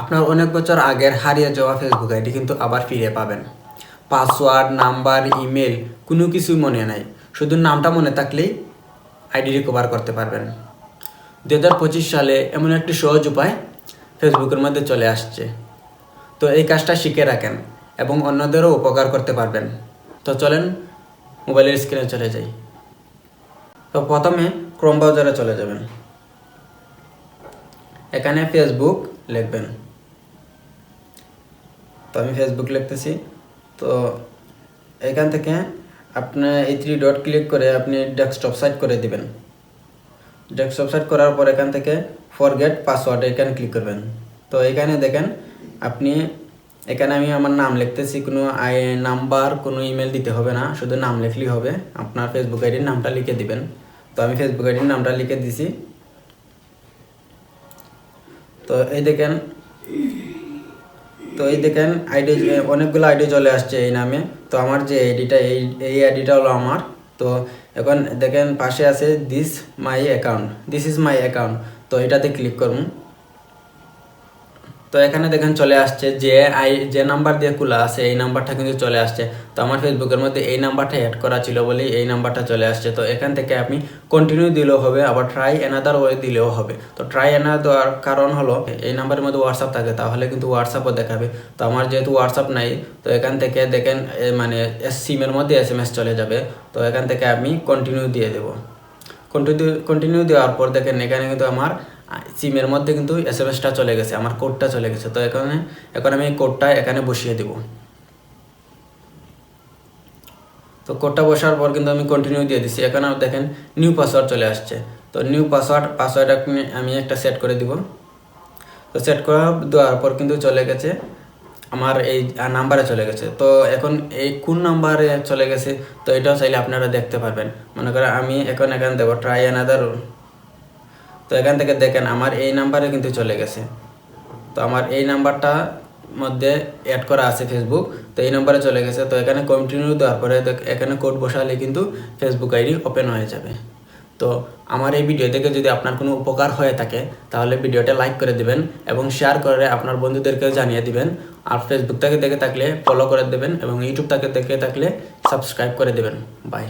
আপনার অনেক বছর আগের হারিয়ে যাওয়া ফেসবুক আইডি কিন্তু আবার ফিরে পাবেন। পাসওয়ার্ড, নাম্বার, ইমেল কোনো কিছুই মনে নাই, শুধু নামটা মনে থাকলেই আইডি রিকভার করতে পারবেন। 2025 সালে এমন একটি সহজ উপায় ফেসবুকের মধ্যে চলে আসছে। তো এই কাজটা শিখে রাখেন এবং অন্যদেরও উপকার করতে পারবেন। তো চলেন মোবাইলের স্ক্রিনে চলে যাই। তো প্রথমে ক্রোম ব্রাউজারে চলে যাবেন। এখানে ফেসবুক লিখবেন। তো আমি ফেসবুক লিখতেছি। তো এখান থেকে আপনি এই 3 ডট ক্লিক করে আপনি ডেস্কটপ সাইট করে দিবেন। ডেস্কটপ সাইট করার পর এখান থেকে ফরগেট পাসওয়ার্ড এখানে ক্লিক করবেন। তো এখানে দেখেন আপনি এখানে আমি আমার নাম লিখতেছি, কোনো নাম্বার কোনো ইমেল দিতে হবে না, শুধু নাম লিখলেই হবে। আপনার ফেসবুক আইডির নামটা লিখে দিবেন। তো আমি ফেসবুক আইডির নামটা লিখে দিছি। তো এই দেখেন আইডি, অনেকগুলো আইডি চলে আসছে এই নামে। তো আমার যে আইডিটা এই আইডিটা হলো আমার। তো এখন দেখেন পাশে আছে দিস ইজ মাই অ্যাকাউন্ট। তো এটাতে ক্লিক করুন। তো এখানে দেখেন চলে আসছে যে নাম্বার দিয়ে খোলা আছে এই নাম্বারটা কিন্তু চলে আসছে। তো আমার ফেসবুকের মধ্যে এই নাম্বারটা অ্যাড করা ছিল বলেই এই নাম্বারটা চলে আসছে। তো এখান থেকে আপনি কন্টিনিউ দিলেও হবে, আবার ট্রাই অ্যানাদার ওয়ে দিলেও হবে। তো ট্রাই অ্যানাদার দেওয়ার কারণ হলো এই নাম্বারের মধ্যে হোয়াটসঅ্যাপ থাকে, তাহলে কিন্তু হোয়াটসঅ্যাপও দেখাবে। তো আমার যেহেতু হোয়াটসঅ্যাপ নাই, তো এখান থেকে দেখেন মানে সিমের মধ্যে SMS চলে যাবে। তো এখান থেকে আমি কন্টিনিউ দিয়ে দেবো। কন্টিনিউ দেওয়ার পর দেখেন এখানে কিন্তু আমার সিমের মধ্যে কিন্তু SMS-টা চলে গেছে, আমার কোডটা চলে গেছে। তো এখন আমি কোডটা এখানে বসিয়ে দেব। তো কোডটা বসার পর কিন্তু আমি কন্টিনিউ দিয়ে দিচ্ছি। এখানে দেখেন নিউ পাসওয়ার্ড চলে আসছে। তো নিউ পাসওয়ার্ড আমি একটা সেট করে দিব। তো সেট করা দেওয়ার পর কিন্তু চলে গেছে আমার এই নাম্বারে চলে গেছে। তো এখন এই কোন নাম্বারে চলে গেছে তো এটাও চাইলে আপনারা দেখতে পারবেন। মনে করেন আমি এখানে দেবো ট্রাই অ্যানাদার। তো এখান থেকে দেখেন আমার এই নাম্বারে কিন্তু চলে গেছে। তো আমার এই নাম্বারটা মধ্যে অ্যাড করা আছে ফেসবুক। তো এই নাম্বারে চলে গেছে। তো এখানে কন্টিনিউ দেওয়ার পরে এখানে কোড বসালে কিন্তু ফেসবুক আইডি ওপেন হয়ে যাবে। তো আমার এই ভিডিও থেকে যদি আপনার কোনো উপকার হয়ে থাকে তাহলে ভিডিওটা লাইক করে দিবেন এবং শেয়ার করে আপনার বন্ধুদেরকেও জানিয়ে দিবেন। আর ফেসবুক থেকে দেখে থাকলে ফলো করে দেবেন এবং ইউটিউব থেকে দেখে থাকলে সাবস্ক্রাইব করে দেবেন। বাই।